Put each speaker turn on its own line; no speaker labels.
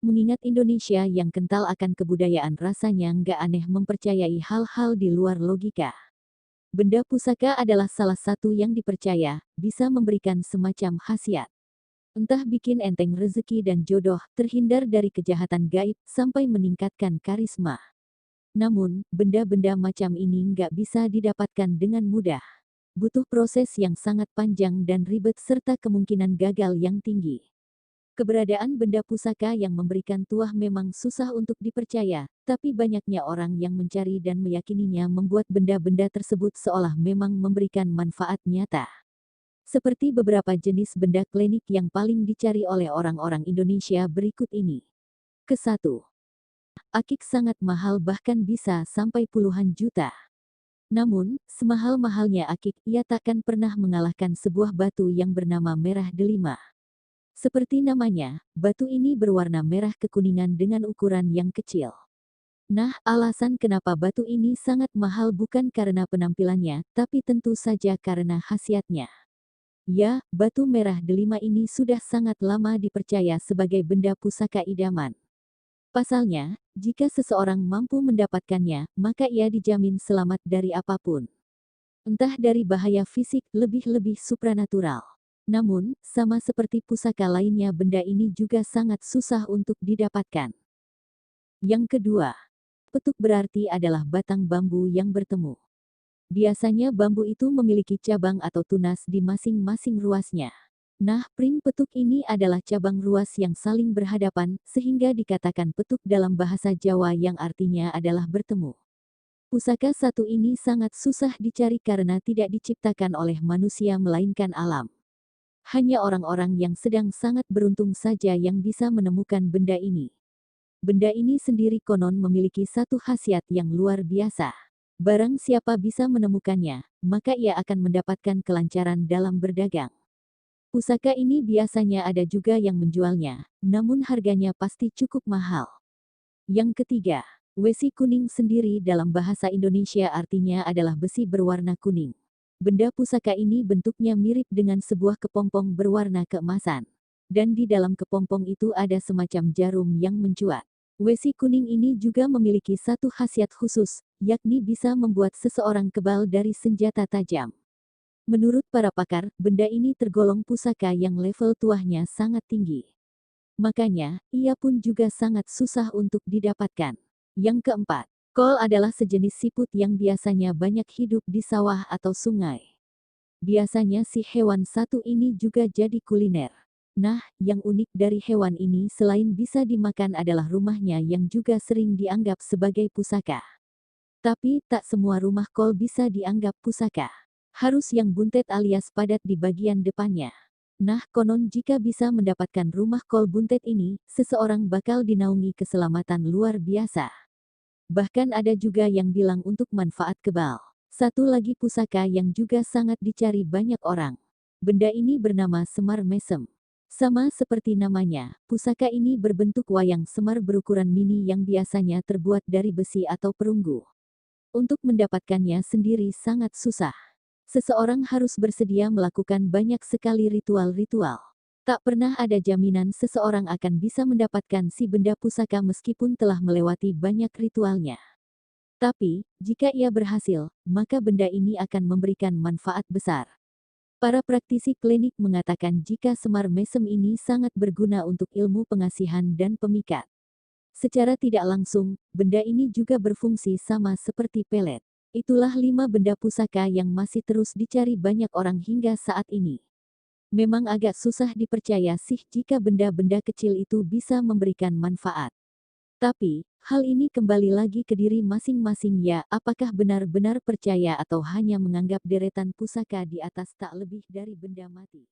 Mengingat Indonesia yang kental akan kebudayaan rasanya nggak aneh mempercayai hal-hal di luar logika. Benda pusaka adalah salah satu yang dipercaya, bisa memberikan semacam khasiat. Entah bikin enteng rezeki dan jodoh, terhindar dari kejahatan gaib, sampai meningkatkan karisma. Namun, benda-benda macam ini nggak bisa didapatkan dengan mudah. Butuh proses yang sangat panjang dan ribet serta kemungkinan gagal yang tinggi. Keberadaan benda pusaka yang memberikan tuah memang susah untuk dipercaya, tapi banyaknya orang yang mencari dan meyakininya membuat benda-benda tersebut seolah memang memberikan manfaat nyata. Seperti beberapa jenis benda klinik yang paling dicari oleh orang-orang Indonesia berikut ini. Ke-1. Akik sangat mahal bahkan bisa sampai puluhan juta. Namun, semahal-mahalnya akik, ia takkan pernah mengalahkan sebuah batu yang bernama merah delima. Seperti namanya, batu ini berwarna merah kekuningan dengan ukuran yang kecil. Nah, alasan kenapa batu ini sangat mahal bukan karena penampilannya, tapi tentu saja karena khasiatnya. Ya, batu merah delima ini sudah sangat lama dipercaya sebagai benda pusaka idaman. Pasalnya, jika seseorang mampu mendapatkannya, maka ia dijamin selamat dari apapun. Entah dari bahaya fisik, lebih-lebih supranatural. Namun, sama seperti pusaka lainnya benda ini juga sangat susah untuk didapatkan. Yang kedua, petuk berarti adalah batang bambu yang bertemu. Biasanya bambu itu memiliki cabang atau tunas di masing-masing ruasnya. Nah, pring petuk ini adalah cabang ruas yang saling berhadapan, sehingga dikatakan petuk dalam bahasa Jawa yang artinya adalah bertemu. Pusaka satu ini sangat susah dicari karena tidak diciptakan oleh manusia melainkan alam. Hanya orang-orang yang sedang sangat beruntung saja yang bisa menemukan benda ini. Benda ini sendiri konon memiliki satu khasiat yang luar biasa. Barang siapa bisa menemukannya, maka ia akan mendapatkan kelancaran dalam berdagang. Pusaka ini biasanya ada juga yang menjualnya, namun harganya pasti cukup mahal. Yang ketiga, wesi kuning sendiri dalam bahasa Indonesia artinya adalah besi berwarna kuning. Benda pusaka ini bentuknya mirip dengan sebuah kepompong berwarna keemasan. Dan di dalam kepompong itu ada semacam jarum yang mencuat. Wesi kuning ini juga memiliki satu khasiat khusus, yakni bisa membuat seseorang kebal dari senjata tajam. Menurut para pakar, benda ini tergolong pusaka yang level tuahnya sangat tinggi. Makanya, ia pun juga sangat susah untuk didapatkan. Yang keempat, kol adalah sejenis siput yang biasanya banyak hidup di sawah atau sungai. Biasanya si hewan satu ini juga jadi kuliner. Nah, yang unik dari hewan ini selain bisa dimakan adalah rumahnya yang juga sering dianggap sebagai pusaka. Tapi, tak semua rumah kol bisa dianggap pusaka. Harus yang buntet alias padat di bagian depannya. Nah, konon jika bisa mendapatkan rumah kol buntet ini, seseorang bakal dinaungi keselamatan luar biasa. Bahkan ada juga yang bilang untuk manfaat kebal. Satu lagi pusaka yang juga sangat dicari banyak orang. Benda ini bernama Semar Mesem. Sama seperti namanya, pusaka ini berbentuk wayang semar berukuran mini yang biasanya terbuat dari besi atau perunggu. Untuk mendapatkannya sendiri sangat susah. Seseorang harus bersedia melakukan banyak sekali ritual-ritual. Tak pernah ada jaminan seseorang akan bisa mendapatkan si benda pusaka meskipun telah melewati banyak ritualnya. Tapi, jika ia berhasil, maka benda ini akan memberikan manfaat besar. Para praktisi klinik mengatakan jika semar mesem ini sangat berguna untuk ilmu pengasihan dan pemikat. Secara tidak langsung, benda ini juga berfungsi sama seperti pelet. Itulah 5 benda pusaka yang masih terus dicari banyak orang hingga saat ini. Memang agak susah dipercaya sih jika benda-benda kecil itu bisa memberikan manfaat. Tapi, hal ini kembali lagi ke diri masing-masing ya, apakah benar-benar percaya atau hanya menganggap deretan pusaka di atas tak lebih dari benda mati.